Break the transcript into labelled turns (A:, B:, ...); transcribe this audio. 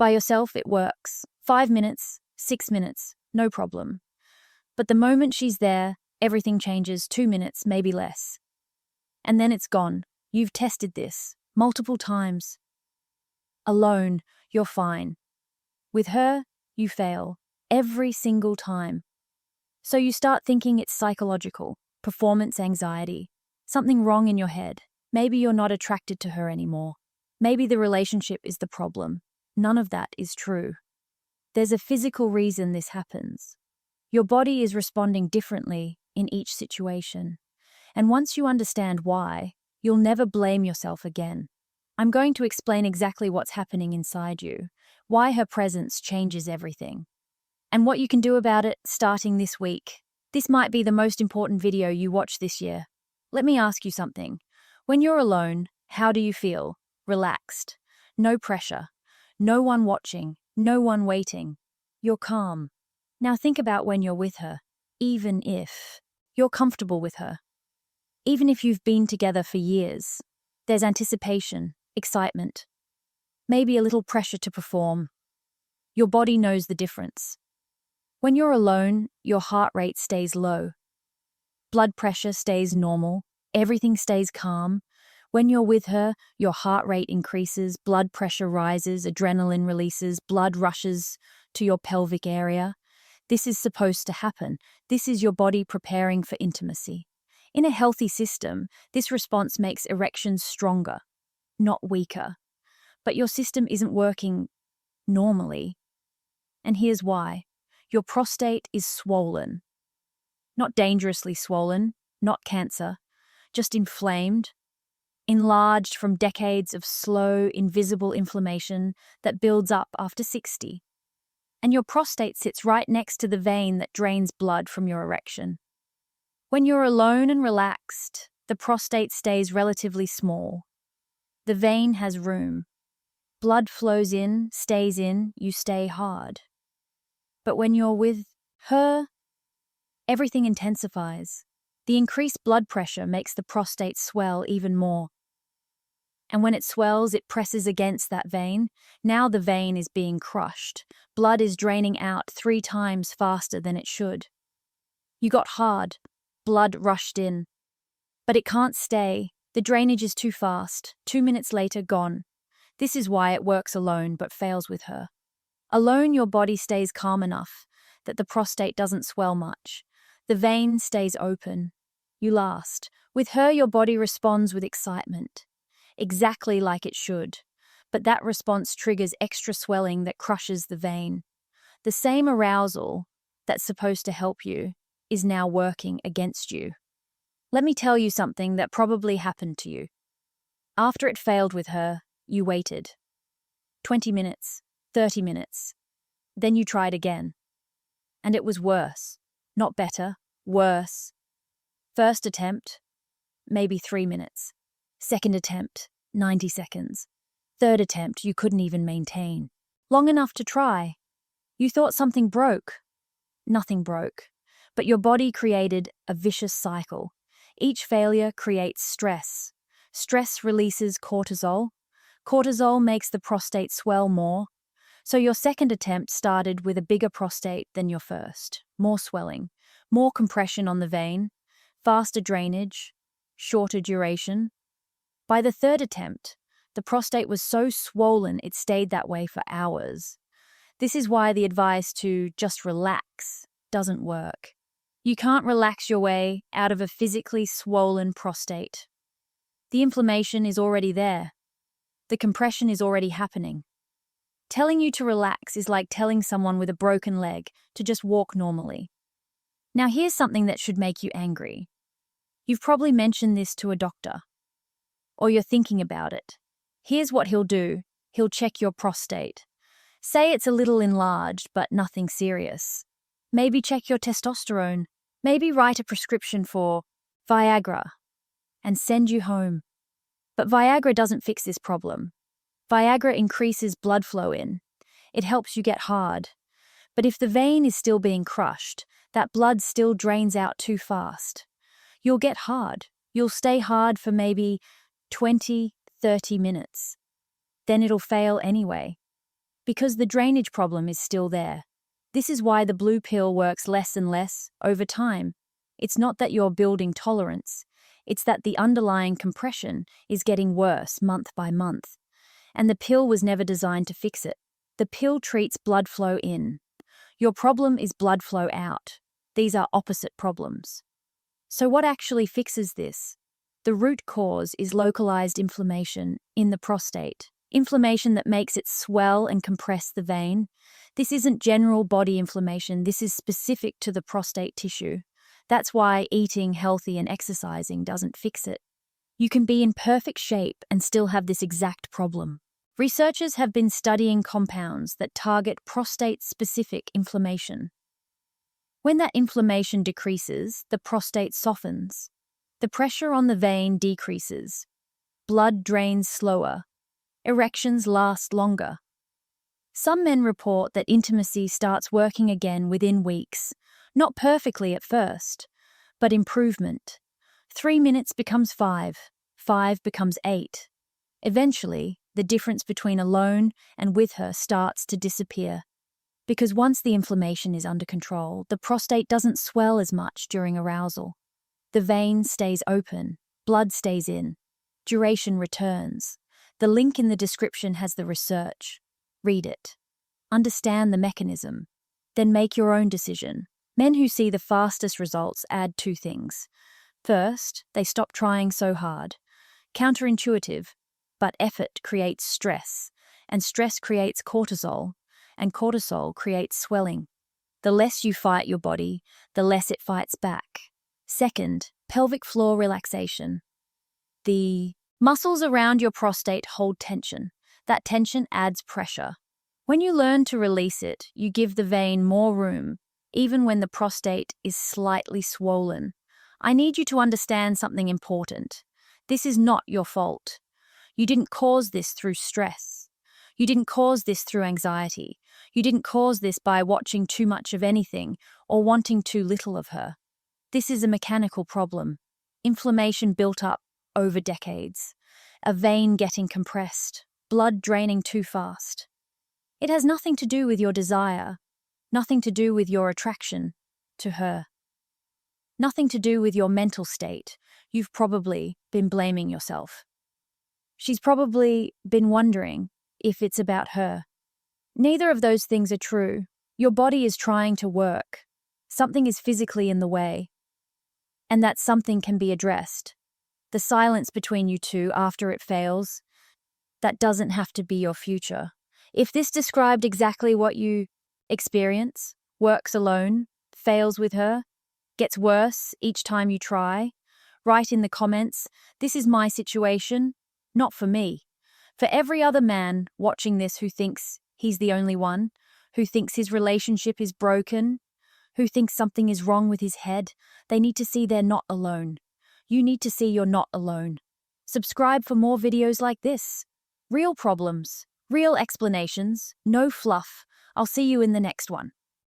A: By yourself, it works. 5 minutes, 6 minutes, no problem. But the moment she's there, everything changes. 2 minutes, maybe less. And then it's gone. You've tested this multiple times. Alone, you're fine. With her, you fail. Every single time. So you start thinking it's psychological, performance anxiety, something wrong in your head. Maybe you're not attracted to her anymore. Maybe the relationship is the problem. None of that is true. There's a physical reason this happens. Your body is responding differently in each situation. And once you understand why, you'll never blame yourself again. I'm going to explain exactly what's happening inside you, why her presence changes everything, and what you can do about it starting this week. This might be the most important video you watch this year. Let me ask you something. When you're alone, how do you feel? Relaxed. No pressure. No one watching. No one waiting. You're calm. Now think about when you're with her, even if you're comfortable with her. Even if you've been together for years, there's anticipation, excitement, maybe a little pressure to perform. Your body knows the difference. When you're alone, your heart rate stays low. Blood pressure stays normal. Everything stays calm. When you're with her, your heart rate increases, blood pressure rises, adrenaline releases, blood rushes to your pelvic area. This is supposed to happen. This is your body preparing for intimacy. In a healthy system, this response makes erections stronger, not weaker. But your system isn't working normally. And here's why. Your prostate is swollen. Not dangerously swollen, not cancer, just inflamed, enlarged from decades of slow, invisible inflammation that builds up after 60. And your prostate sits right next to the vein that drains blood from your erection. When you're alone and relaxed, the prostate stays relatively small. The vein has room. Blood flows in, stays in, you stay hard. But when you're with her, everything intensifies. The increased blood pressure makes the prostate swell even more. And when it swells, it presses against that vein. Now the vein is being crushed. Blood is draining out 3 times faster than it should. You got hard. Blood rushed in. But it can't stay. The drainage is too fast. 2 minutes later, gone. This is why it works alone but fails with her. Alone, your body stays calm enough that the prostate doesn't swell much. The vein stays open. You last. With her, your body responds with excitement. Exactly like it should. But that response triggers extra swelling that crushes the vein. The same arousal that's supposed to help you is now working against you. Let me tell you something that probably happened to you. After it failed with her, you waited. 20 minutes, 30 minutes. Then you tried again. And it was worse. Not better, worse. First attempt, maybe 3 minutes. Second attempt, 90 seconds. Third attempt, you couldn't even maintain. Long enough to try. You thought something broke. Nothing broke. But your body created a vicious cycle. Each failure creates stress. Stress releases cortisol. Cortisol makes the prostate swell more. So your second attempt started with a bigger prostate than your first. More swelling, more compression on the vein, faster drainage, shorter duration. By the third attempt, the prostate was so swollen it stayed that way for hours. This is why the advice to just relax doesn't work. You can't relax your way out of a physically swollen prostate. The inflammation is already there. The compression is already happening. Telling you to relax is like telling someone with a broken leg to just walk normally. Now here's something that should make you angry. You've probably mentioned this to a doctor, or you're thinking about it. Here's what he'll do. He'll check your prostate. Say it's a little enlarged, but nothing serious. Maybe check your testosterone. Maybe write a prescription for Viagra and send you home. But Viagra doesn't fix this problem. Viagra increases blood flow in. It helps you get hard. But if the vein is still being crushed, that blood still drains out too fast. You'll get hard. You'll stay hard for maybe 20, 30 minutes. Then it'll fail anyway. Because the drainage problem is still there. This is why the blue pill works less and less over time. It's not that you're building tolerance. It's that the underlying compression is getting worse month by month. And the pill was never designed to fix it. The pill treats blood flow in. Your problem is blood flow out. These are opposite problems. So what actually fixes this? The root cause is localized inflammation in the prostate. Inflammation that makes it swell and compress the vein. This isn't general body inflammation, this is specific to the prostate tissue. That's why eating healthy and exercising doesn't fix it. You can be in perfect shape and still have this exact problem. Researchers have been studying compounds that target prostate-specific inflammation. When that inflammation decreases, the prostate softens. The pressure on the vein decreases. Blood drains slower. Erections last longer. Some men report that intimacy starts working again within weeks, not perfectly at first, but improvement. 3 minutes becomes 5, 5 becomes 8. Eventually, the difference between alone and with her starts to disappear. Because once the inflammation is under control, the prostate doesn't swell as much during arousal. The vein stays open, blood stays in, duration returns. The link in the description has the research. Read it. Understand the mechanism. Then make your own decision. Men who see the fastest results add 2 things. First, they stop trying so hard. Counterintuitive, but effort creates stress, and stress creates cortisol, and cortisol creates swelling. The less you fight your body, the less it fights back. Second, pelvic floor relaxation. The muscles around your prostate hold tension. That tension adds pressure. When you learn to release it, you give the vein more room, even when the prostate is slightly swollen. I need you to understand something important. This is not your fault. You didn't cause this through stress. You didn't cause this through anxiety. You didn't cause this by watching too much of anything or wanting too little of her. This is a mechanical problem. Inflammation built up over decades. A vein getting compressed. Blood draining too fast. It has nothing to do with your desire. Nothing to do with your attraction to her. Nothing to do with your mental state. You've probably been blaming yourself. She's probably been wondering if it's about her. Neither of those things are true. Your body is trying to work. Something is physically in the way. And that something can be addressed. The silence between you two after it fails, that doesn't have to be your future. If this described exactly what you experience, works alone, fails with her, gets worse each time you try, write in the comments, "This is my situation, not for me." For every other man watching this who thinks he's the only one, who thinks his relationship is broken, who thinks something is wrong with his head, they need to see they're not alone. You need to see you're not alone. Subscribe for more videos like this. Real problems, real explanations, no fluff. I'll see you in the next one.